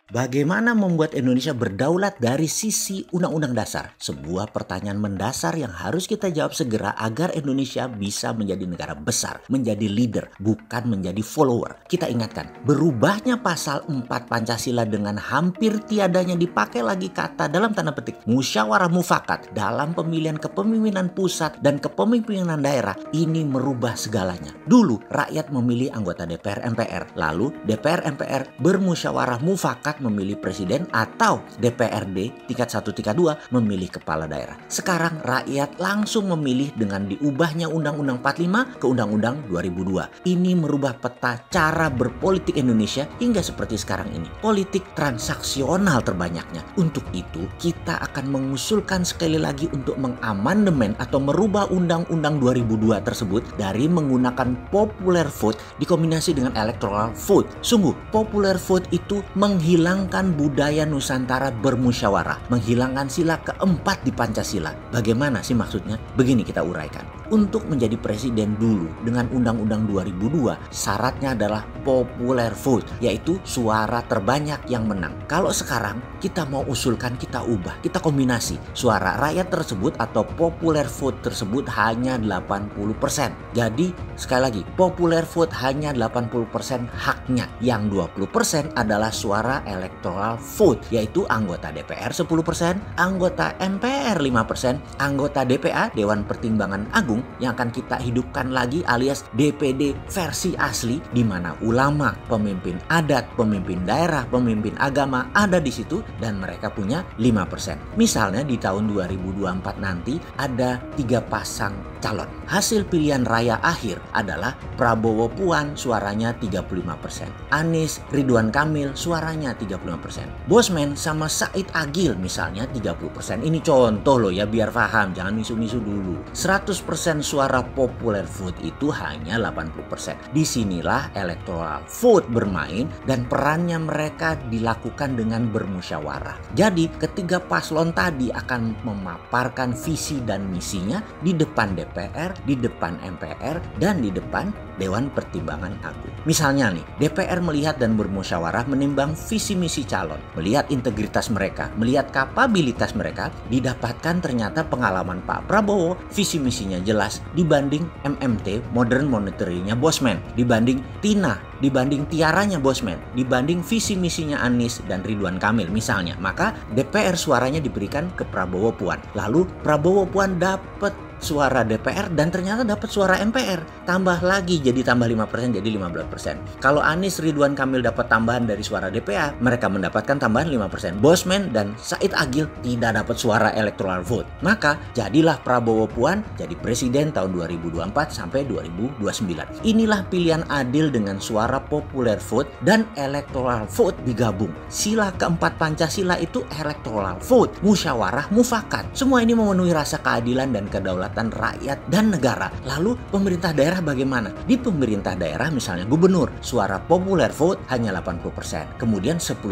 Bagaimana membuat Indonesia berdaulat dari sisi undang-undang dasar? Sebuah pertanyaan mendasar yang harus kita jawab segera agar Indonesia bisa menjadi negara besar, menjadi leader, bukan menjadi follower. Kita ingatkan, berubahnya pasal 4 Pancasila dengan hampir tiadanya dipakai lagi kata dalam tanda petik musyawarah mufakat dalam pemilihan kepemimpinan pusat dan kepemimpinan daerah ini merubah segalanya. Dulu rakyat memilih anggota DPR MPR, lalu DPR MPR bermusyawarah mufakat memilih presiden atau DPRD tingkat 1 tingkat 2 memilih kepala daerah. Sekarang rakyat langsung memilih dengan diubahnya Undang-Undang 45 ke Undang-Undang 2002. Ini merubah peta cara berpolitik Indonesia hingga seperti sekarang ini. Politik transaksional terbanyaknya. Untuk itu kita akan mengusulkan sekali lagi untuk mengamandemen atau merubah Undang-Undang 2002 tersebut dari menggunakan popular vote dikombinasi dengan electoral vote. Sungguh popular vote itu menghilangkan budaya Nusantara bermusyawarah, menghilangkan sila keempat di Pancasila. Bagaimana sih maksudnya? Begini kita uraikan. Untuk menjadi presiden dulu dengan Undang-Undang 2002, syaratnya adalah popular vote, yaitu suara terbanyak yang menang. Kalau sekarang kita mau usulkan, kita ubah, kita kombinasi suara rakyat tersebut atau popular vote tersebut hanya 80%. Jadi sekali lagi, popular vote hanya 80% haknya. Yang 20% adalah suara electoral vote, yaitu anggota DPR 10%, anggota MPR 5%, anggota DPA Dewan Pertimbangan Agung yang akan kita hidupkan lagi alias DPD versi asli, di mana ulama, pemimpin adat, pemimpin daerah, pemimpin agama ada di situ dan mereka punya 5%. Misalnya di tahun 2024 nanti ada 3 pasang calon. Hasil pilihan raya akhir adalah Prabowo Puan suaranya 35%, Anies Ridwan Kamil suaranya 35%, Bosman sama Said Agil misalnya 30%. Ini contoh loh ya, biar paham, jangan misu-misu dulu. 100% suara popular vote itu hanya 80%. Disinilah electoral vote bermain dan perannya mereka dilakukan dengan bermusyawarah. Jadi ketiga paslon tadi akan memaparkan visi dan misinya di depan DPR, di depan MPR, dan di depan Dewan Pertimbangan Agung. Misalnya nih, DPR melihat dan bermusyawarah menimbang visi misi calon, melihat integritas mereka, melihat kapabilitas mereka, didapatkan ternyata pengalaman Pak Prabowo, visi misinya jelas dibanding MMT, modern monetary-nya Bosman, dibanding Tina, dibanding tiaranya Bosman, dibanding visi misinya Anies dan Ridwan Kamil misalnya. Maka DPR suaranya diberikan ke Prabowo Puan. Lalu Prabowo Puan dapat suara DPR dan ternyata dapat suara MPR. Tambah lagi jadi tambah 5% jadi 15%. Kalau Anies Ridwan Kamil dapat tambahan dari suara DPA, mereka mendapatkan tambahan 5%. Bosman dan Said Agil tidak dapat suara electoral vote. Maka jadilah Prabowo Puan jadi presiden tahun 2024 sampai 2029. Inilah pilihan adil dengan suara popular vote dan electoral vote digabung. Sila keempat Pancasila itu electoral vote, musyawarah mufakat. Semua ini memenuhi rasa keadilan dan kedaulatan rakyat dan negara. Lalu pemerintah daerah bagaimana? Di pemerintah daerah misalnya gubernur, suara popular vote hanya 80%. Kemudian 10%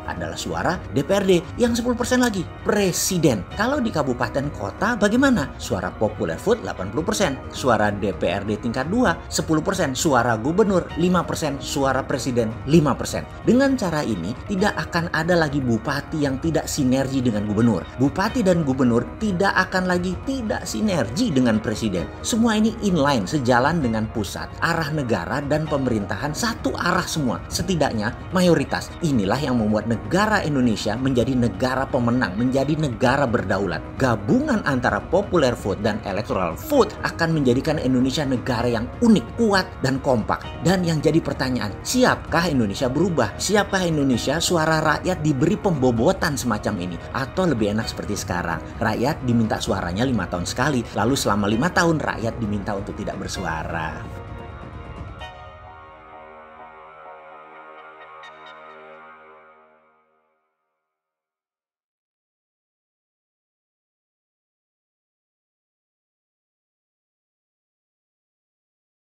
adalah suara DPRD. Yang 10% lagi presiden. Kalau di kabupaten kota bagaimana? Suara popular vote 80%. Suara DPRD tingkat 2 10%. Suara gubernur 5%. Suara presiden 5%. Dengan cara ini tidak akan ada lagi bupati yang tidak sinergi dengan gubernur. Bupati dan gubernur tidak akan lagi tidak sinergi dengan presiden. Semua ini inline, sejalan dengan pusat. Arah negara dan pemerintahan satu arah semua. Setidaknya mayoritas. Inilah yang membuat negara Indonesia menjadi negara pemenang, menjadi negara berdaulat. Gabungan antara popular vote dan electoral vote akan menjadikan Indonesia negara yang unik, kuat, dan kompak. Dan yang jadi pertanyaan, siapkah Indonesia berubah? Siapkah Indonesia suara rakyat diberi pembobotan semacam ini? Atau lebih enak seperti sekarang, rakyat diminta suaranya 5 tahun sekali, lalu selama 5 tahun rakyat diminta untuk tidak bersuara.